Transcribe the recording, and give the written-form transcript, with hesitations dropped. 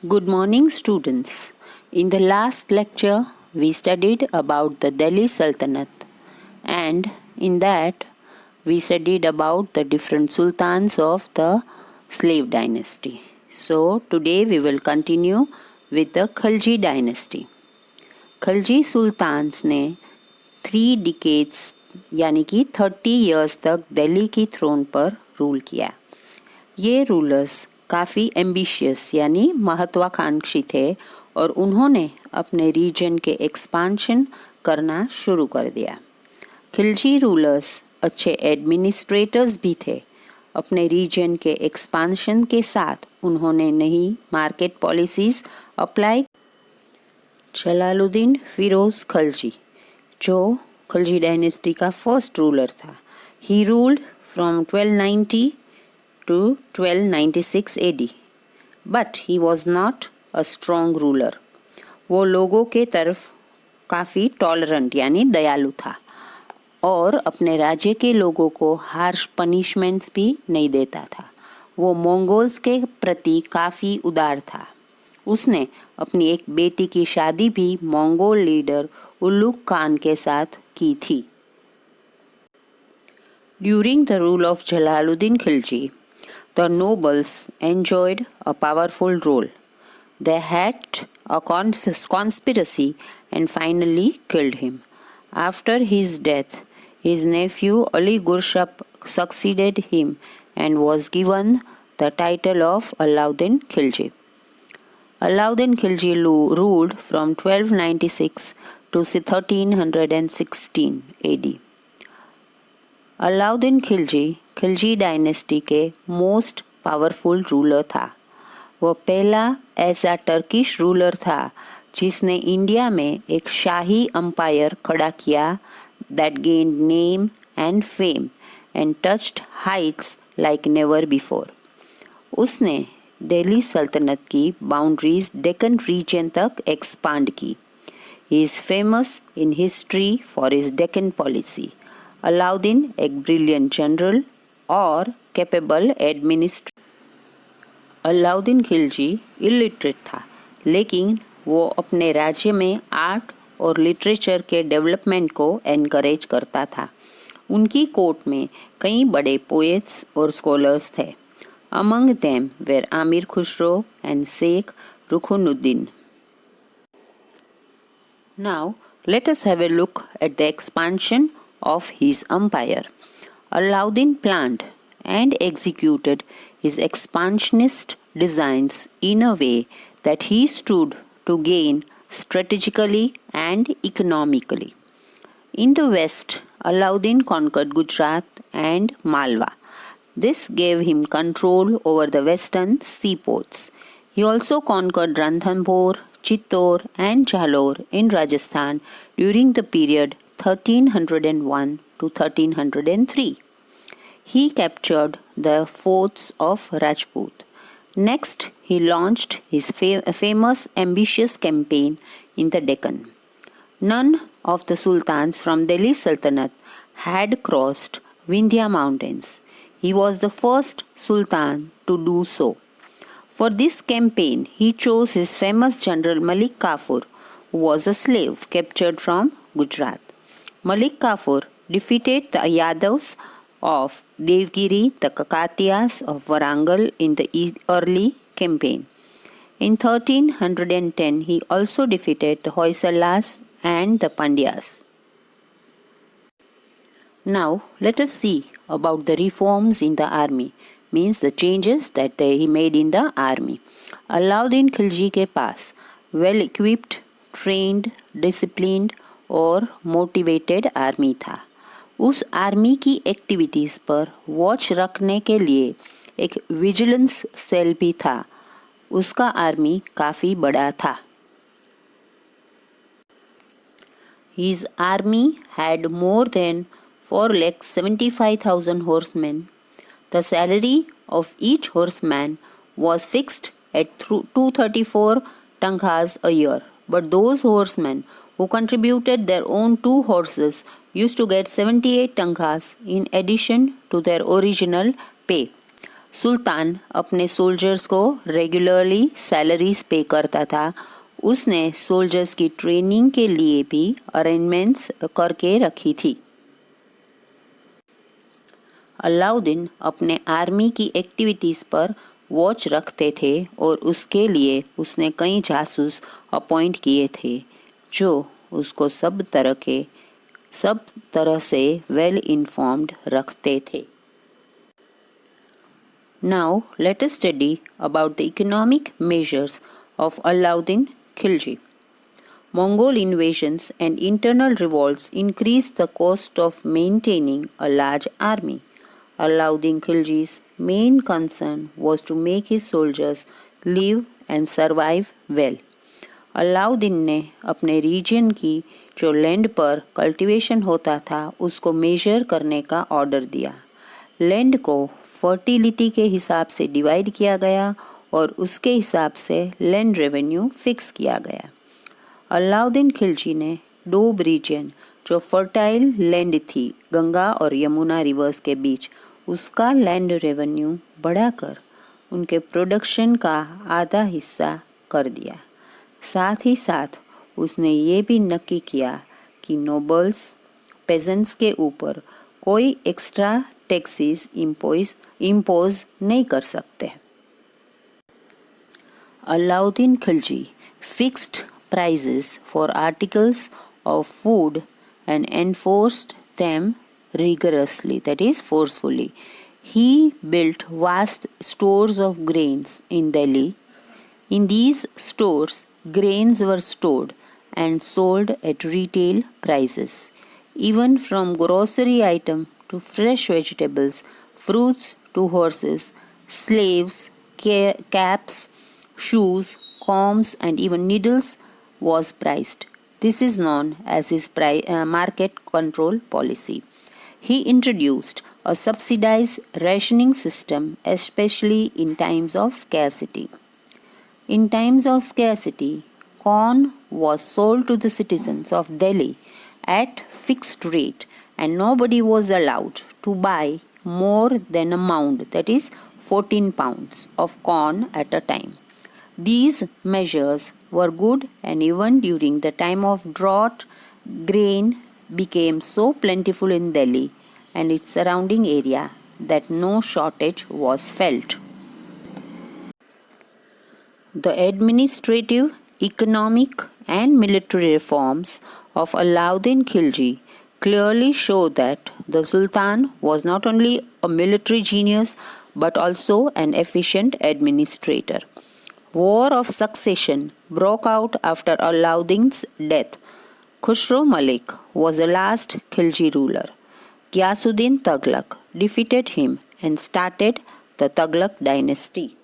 Good morning, students. In the last lecture, we studied about the Delhi Sultanate, and in that, we studied about the different sultans of the slave dynasty. So, today we will continue with the Khalji dynasty. Khalji sultans ने 3 decades यानी कि 30 years तक दिल्ली की throne पर rule किया। ये rulers काफ़ी ambitious यानी महत्वाकांक्षी थे और उन्होंने अपने रीजन के एक्सपांशन करना शुरू कर दिया। खिलजी रूलर्स अच्छे एडमिनिस्ट्रेटर्स भी थे। अपने रीजन के एक्सपांशन के साथ उन्होंने नई market policies apply. Jalaluddin Firoz Khalji, जो खलजी डायनेस्टी का फर्स्ट रूलर था, he ruled from 1290 to 1296 AD, but he was not a strong ruler. वो लोगों के तरफ काफ़ी टॉलरेंट यानी दयालु था और अपने राज्य के लोगों को हार्श पनिशमेंट्स भी नहीं देता था। वो मंगोल्स के प्रति काफ़ी उदार था। उसने अपनी एक बेटी की शादी भी मंगोल लीडर उलुग खान के साथ की थी। During the rule of Jalaluddin Khilji, the nobles enjoyed a powerful role. They hatched a conspiracy and finally killed him. After his death, his nephew Ali Gurshap succeeded him and was given the title of Alauddin Khilji. Alauddin Khilji ruled from 1296 to 1316 AD. Alauddin Khilji dynasty के most powerful ruler था। वह पहला ऐसा Turkish ruler था जिसने India में एक शाही empire खड़ा किया that gained name and fame and touched Heights like never before. उसने दिल्ली सल्तनत की बाउंड्रीज डेक्कन रीजन तक एक्सपांड की। He is famous in history for his Deccan policy. Alauddin एक ब्रिलियंट जनरल और capable administrator. Alauddin Khilji illiterate था, लेकिन वो अपने राज्य में आर्ट और लिटरेचर के डेवलपमेंट को एनकरेज करता था। उनकी कोर्ट में कई बड़े पोएट्स और स्कॉलर्स थे। Among them were Amir Khusro and Sheikh Ruknuddin. Now let us have a look at the expansion of his empire. Alauddin planned and executed his expansionist designs in a way that he stood to gain strategically and economically. In the west, Alauddin conquered Gujarat and Malwa. This gave him control over the western seaports. He also conquered Ranthambore, Chittor and Jalore in Rajasthan during the period 1301 to 1303. He captured the forts of Rajput. Next, he launched his famous ambitious campaign in the Deccan. None of the sultans from Delhi Sultanate had crossed Vindhya mountains. He was the first sultan to do so. For this campaign, he chose his famous general Malik Kafur, who was a slave captured from Gujarat. Malik Kafur defeated the Yadavs of Devgiri, the Kakatiyas of Warangal in the early campaign. In 1310, he also defeated the Hoysalas and the Pandyas. Now, let us see about the reforms in the army, means the changes that he made in the army. Alauddin Khilji के पास well-equipped, trained, disciplined और motivated army था। उस army की activities पर watch रखने के लिए एक विजिलेंस सेल भी था। उसका आर्मी काफ़ी बड़ा था। His army had more than 4,75,000 horsemen. The salary of each horseman was fixed at 234 tankhas a year, but those horsemen who contributed their own 2 horses used to get 78 tankhas in addition to their original pay. सुल्तान अपने soldiers को regularly salaries पे करता था। उसने soldiers की training के लिए भी अरेंजमेंट्स करके रखी थी। अलाउद्दीन अपने आर्मी की एक्टिविटीज़ पर वॉच रखते थे और उसके लिए उसने कई जासूस अपॉइंट किए थे जो उसको सब तरह से वेल इन्फॉर्म्ड रखते थे। Now let us study about the economic measures of Alauddin Khilji. Mongol invasions and internal revolts increased the cost of maintaining a large army. Alauddin Khilji's main concern was to make his soldiers live and survive well. Alauddin ने अपने reason की जो land पर cultivation होता था उसको major करने का ऑर्डर दिया। लैंड को फर्टिलिटी के हिसाब से डिवाइड किया गया और उसके हिसाब से लैंड रेवेन्यू फिक्स किया गया। अलाउद्दीन खिलजी ने डोब रीजन जो फर्टाइल लैंड थी गंगा और यमुना रिवर्स के बीच, उसका लैंड रेवेन्यू बढ़ाकर उनके प्रोडक्शन का आधा हिस्सा कर दिया। साथ ही साथ उसने ये भी नक्की किया कि नोबल्स पेजेंट्स के ऊपर कोई एक्स्ट्रा टैक्सेस इम्पोज नहीं कर सकते। Alauddin Khilji fixed prices for articles of food and enforced them rigorously, that is forcefully. He built vast stores of grains in Delhi. In these stores, grains were stored and sold at retail prices. Even from grocery item to fresh vegetables, fruits to horses, slaves, caps, shoes, combs and even needles was priced. This is known as his market control policy. He introduced a subsidized rationing system, especially in times of scarcity. In times of scarcity, corn was sold to the citizens of Delhi at fixed rate and nobody was allowed to buy more than a mound, that is 14 pounds of corn at a time. These measures were good, and even during the time of drought, grain became so plentiful in Delhi and its surrounding area that no shortage was felt. The administrative, economic, and military reforms of Alauddin Khilji clearly show that the Sultan was not only a military genius but also an efficient administrator. War of succession broke out after Alauddin's death. Khusro Malik was the last Khilji ruler. Ghiyasuddin Tughlaq defeated him and started the Tughlaq dynasty.